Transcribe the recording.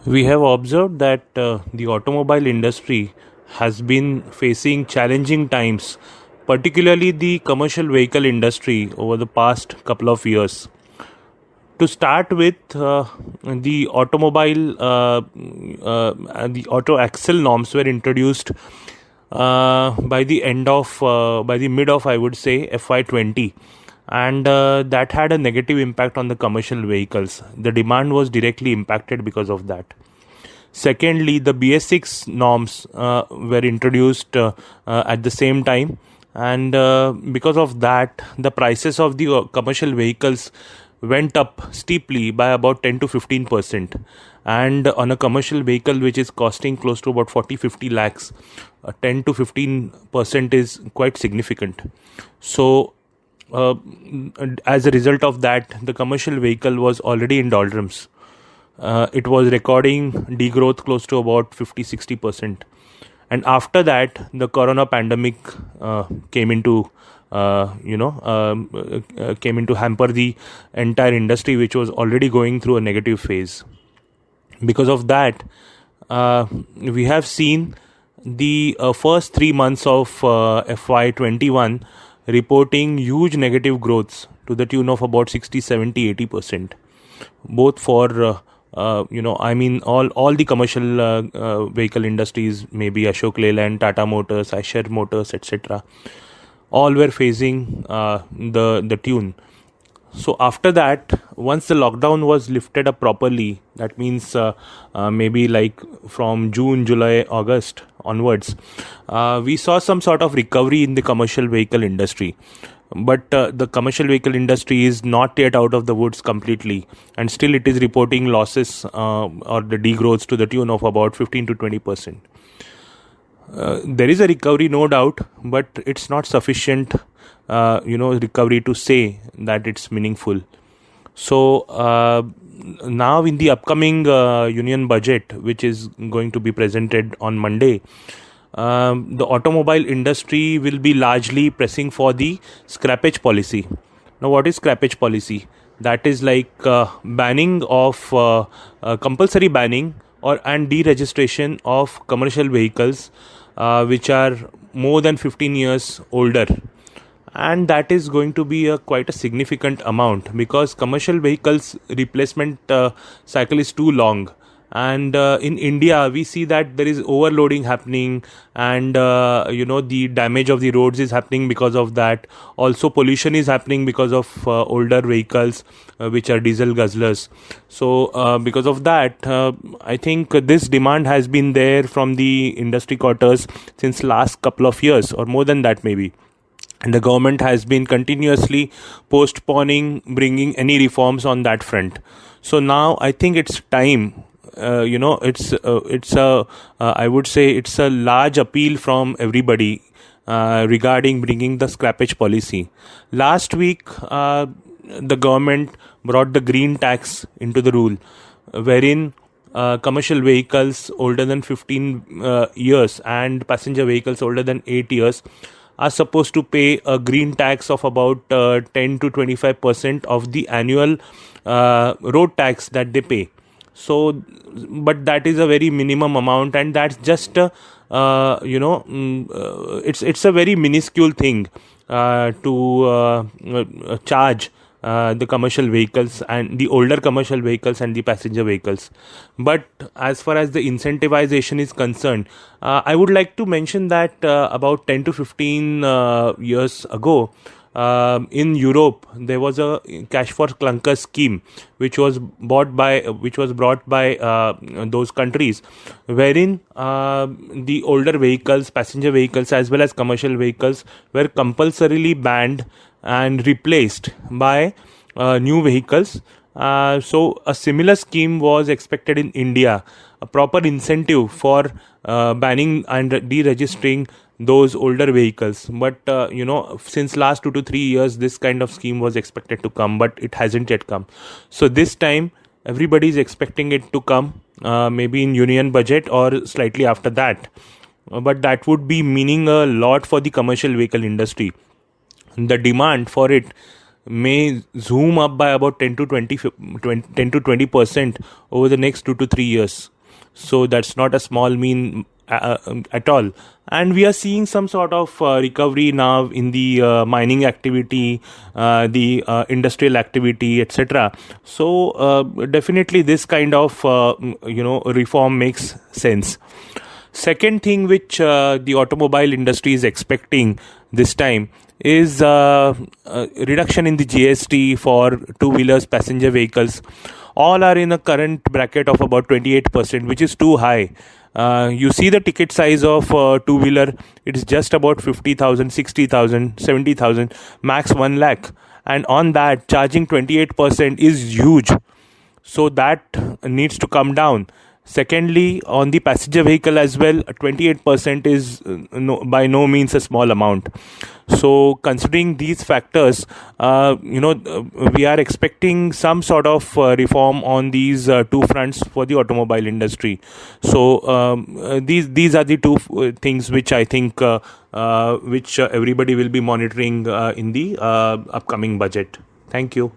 We have observed that the automobile industry has been facing challenging times, particularly the commercial vehicle industry over the past couple of years. To start with, the the auto axle norms were introduced by the mid of, I would say, FY20, and that had a negative impact on the commercial vehicles. The demand was directly impacted because of that. Secondly, the BS6 norms were introduced at the same time, and because of that, the prices of the commercial vehicles went up steeply by about 10 to 15%. And on a commercial vehicle which is costing close to about 40-50 lakhs, 10 to 15% is quite significant. So, uh, as a result of that, the commercial vehicle was already in doldrums. It was recording degrowth close to about 50-60%. And after that, the corona pandemic came into came into hamper the entire industry, which was already going through a negative phase. Because of that, we have seen the first 3 months of FY21 reporting huge negative growths to the tune of about 60, 70, 80%, both for I mean, all the commercial vehicle industries, maybe Ashok Leyland, Tata Motors, Eicher Motors, etc., all were facing the tune. So after that, once the lockdown was lifted up properly, that means maybe like from June, July, August onwards, we saw some sort of recovery in the commercial vehicle industry. But the commercial vehicle industry is not yet out of the woods completely, and still it is reporting losses or the degrowths to the tune of about 15 to 20%. There is a recovery, no doubt, but it's not sufficient, recovery to say that it's meaningful. So now in the upcoming union budget, which is going to be presented on Monday, the automobile industry will be largely pressing for the scrappage policy. Now, what is scrappage policy? That is like banning of compulsory banning or and deregistration of commercial vehicles which are more than 15 years older, and that is going to be a quite a significant amount because commercial vehicles replacement cycle is too long. And in India we see that there is overloading happening, and the damage of the roads is happening because of that. Also pollution is happening because of older vehicles which are diesel guzzlers. So because of that, I think this demand has been there from the industry quarters since last couple of years, or more than that maybe. And the government has been continuously postponing bringing any reforms on that front. So now I think it's time. It's a I would say it's a large appeal from everybody regarding bringing the scrappage policy. Last week, the government brought the green tax into the rule, wherein commercial vehicles older than 15 years and passenger vehicles older than 8 years are supposed to pay a green tax of about 10 to 25% of the annual road tax that they pay. So, but that is a very minimum amount, and that's just it's a very minuscule thing to charge the commercial vehicles and the older commercial vehicles and the passenger vehicles. But as far as the incentivization is concerned, I would like to mention that about 10 to 15 years ago, in Europe, there was a cash for clunkers scheme, which was brought by those countries, wherein the older vehicles, passenger vehicles, as well as commercial vehicles, were compulsorily banned and replaced by new vehicles. So a similar scheme was expected in India, a proper incentive for banning and deregistering those older vehicles. But since last 2 to 3 years, this kind of scheme was expected to come, but it hasn't yet come. So this time, everybody is expecting it to come, maybe in union budget or slightly after that. But that would be meaning a lot for the commercial vehicle industry. The demand for it may zoom up by about 10 to 20% over the next 2 to 3 years. So that's not a small mean at all. And we are seeing some sort of recovery now in the mining activity, the industrial activity, etc. So definitely this kind of reform makes sense. Second thing which the automobile industry is expecting this time is reduction in the GST for two-wheelers, passenger vehicles. All are in a current bracket of about 28%, which is too high. You see the ticket size of two-wheeler, it is just about 50,000, 60,000, 70,000, max 1 lakh. And on that, charging 28% is huge. So that needs to come down. Secondly, on the passenger vehicle as well, 28% is by no means a small amount. So considering these factors, we are expecting some sort of reform on these two fronts for the automobile industry. So these are the two things which I think which everybody will be monitoring in the upcoming budget. Thank you.